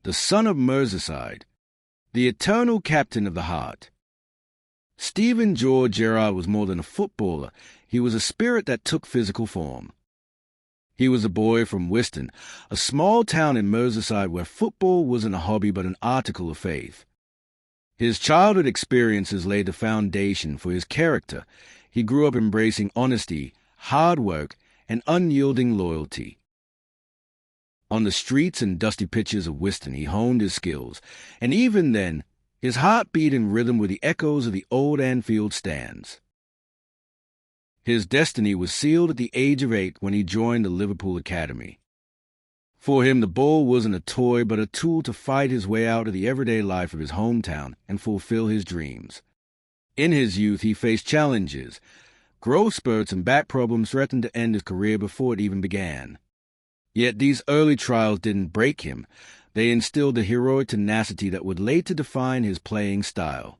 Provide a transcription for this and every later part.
the son of Merseyside, the eternal captain of the heart. Steven Gerrard was more than a footballer. He was a spirit that took physical form. He was a boy from Whiston, a small town in Merseyside where football wasn't a hobby but an article of faith. His childhood experiences laid the foundation for his character. He grew up embracing honesty, hard work, and unyielding loyalty. On the streets and dusty pitches of Whiston, he honed his skills, and even then, his heart beat in rhythm with the echoes of the old Anfield stands. His destiny was sealed at the age of 8 when he joined the Liverpool Academy. For him, the ball wasn't a toy but a tool to fight his way out of the everyday life of his hometown and fulfill his dreams. In his youth, he faced challenges. Growth spurts and back problems threatened to end his career before it even began. Yet these early trials didn't break him. They instilled the heroic tenacity that would later define his playing style.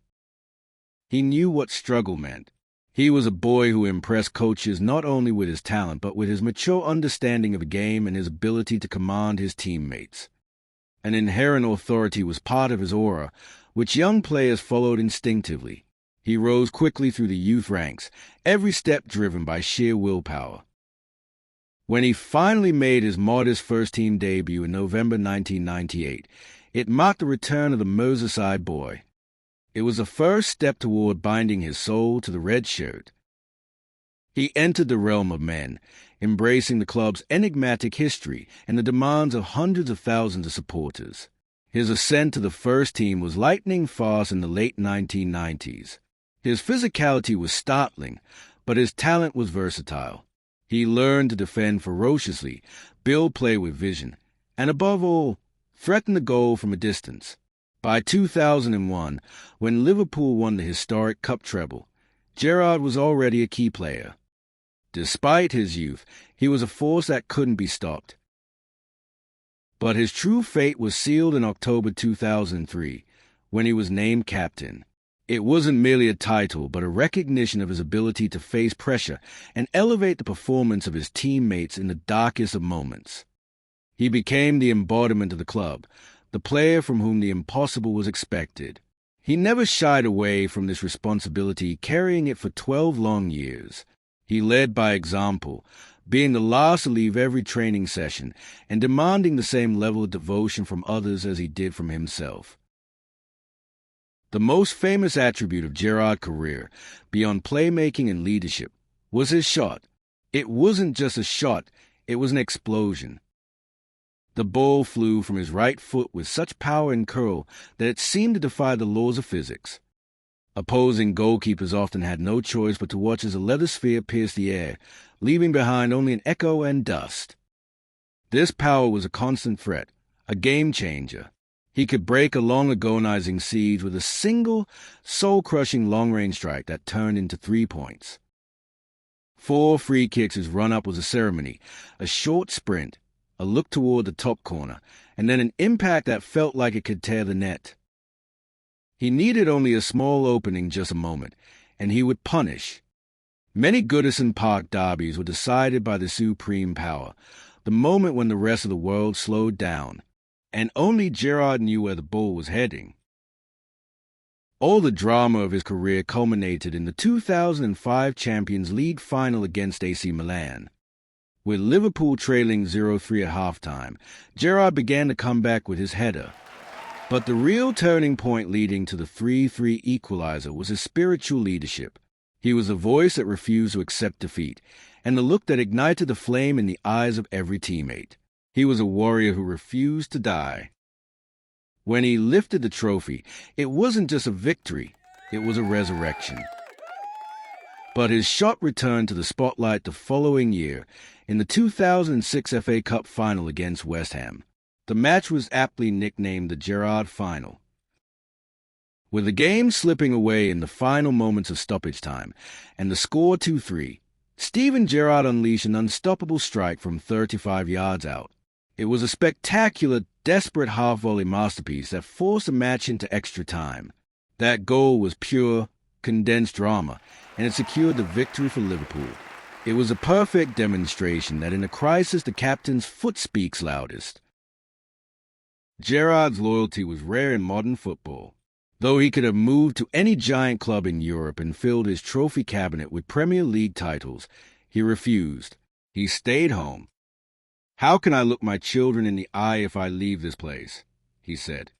He knew what struggle meant. He was a boy who impressed coaches not only with his talent but with his mature understanding of the game and his ability to command his teammates. An inherent authority was part of his aura, which young players followed instinctively. He rose quickly through the youth ranks, every step driven by sheer willpower. When he finally made his modest first-team debut in November 1998, it marked the return of the Merseyside boy. It was the first step toward binding his soul to the red shirt. He entered the realm of men, embracing the club's enigmatic history and the demands of hundreds of thousands of supporters. His ascent to the first team was lightning fast in the late 1990s. His physicality was startling, but his talent was versatile. He learned to defend ferociously, build play with vision, and above all, threaten the goal from a distance. By 2001, when Liverpool won the historic Cup treble, Gerrard was already a key player. Despite his youth, he was a force that couldn't be stopped. But his true fate was sealed in October 2003, when he was named captain. It wasn't merely a title, but a recognition of his ability to face pressure and elevate the performance of his teammates in the darkest of moments. He became the embodiment of the club, the player from whom the impossible was expected. He never shied away from this responsibility, carrying it for 12 long years. He led by example, being the last to leave every training session and demanding the same level of devotion from others as he did from himself. The most famous attribute of Gerrard's career, beyond playmaking and leadership, was his shot. It wasn't just a shot, it was an explosion. The ball flew from his right foot with such power and curl that it seemed to defy the laws of physics. Opposing goalkeepers often had no choice but to watch as a leather sphere pierced the air, leaving behind only an echo and dust. This power was a constant threat, a game-changer. He could break a long-agonizing siege with a single, soul-crushing long-range strike that turned into 3 points. 4 free kicks, his run-up was a ceremony, a short sprint, a look toward the top corner, and then an impact that felt like it could tear the net. He needed only a small opening, just a moment, and he would punish. Many Goodison Park derbies were decided by the supreme power, the moment when the rest of the world slowed down. And only Gerrard knew where the ball was heading. All the drama of his career culminated in the 2005 Champions League final against AC Milan. With Liverpool trailing 0-3 at halftime, Gerrard began to come back with his header. But the real turning point leading to the 3-3 equalizer was his spiritual leadership. He was a voice that refused to accept defeat, and the look that ignited the flame in the eyes of every teammate. He was a warrior who refused to die. When he lifted the trophy, it wasn't just a victory, it was a resurrection. But his shot returned to the spotlight the following year, in the 2006 FA Cup final against West Ham. The match was aptly nicknamed the Gerrard Final. With the game slipping away in the final moments of stoppage time, and the score 2-3, Steven Gerrard unleashed an unstoppable strike from 35 yards out. It was a spectacular, desperate half-volley masterpiece that forced the match into extra time. That goal was pure, condensed drama, and it secured the victory for Liverpool. It was a perfect demonstration that in a crisis the captain's foot speaks loudest. Gerrard's loyalty was rare in modern football. Though he could have moved to any giant club in Europe and filled his trophy cabinet with Premier League titles, he refused. He stayed home. "How can I look my children in the eye if I leave this place?" he said.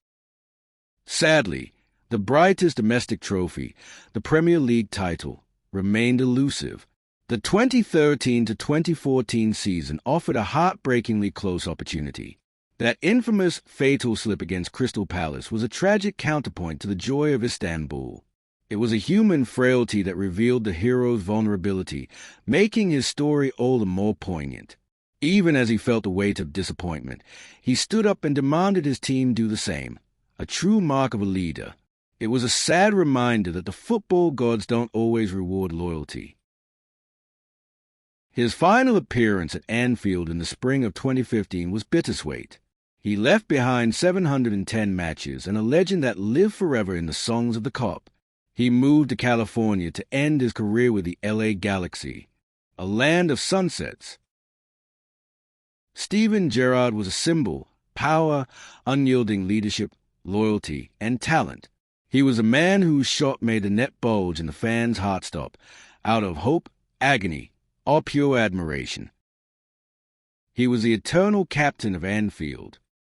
Sadly, the brightest domestic trophy, the Premier League title, remained elusive. The 2013 to 2014 season offered a heartbreakingly close opportunity. That infamous fatal slip against Crystal Palace was a tragic counterpoint to the joy of Istanbul. It was a human frailty that revealed the hero's vulnerability, making his story all the more poignant. Even as he felt the weight of disappointment, he stood up and demanded his team do the same, a true mark of a leader. It was a sad reminder that the football gods don't always reward loyalty. His final appearance at Anfield in the spring of 2015 was bittersweet. He left behind 710 matches and a legend that lived forever in the songs of the Cop. He moved to California to end his career with the LA Galaxy, a land of sunsets. Steven Gerrard was a symbol: power, unyielding leadership, loyalty, and talent. He was a man whose shot made the net bulge and the fans' hearts stop, out of hope, agony, or pure admiration. He was the eternal captain of Anfield.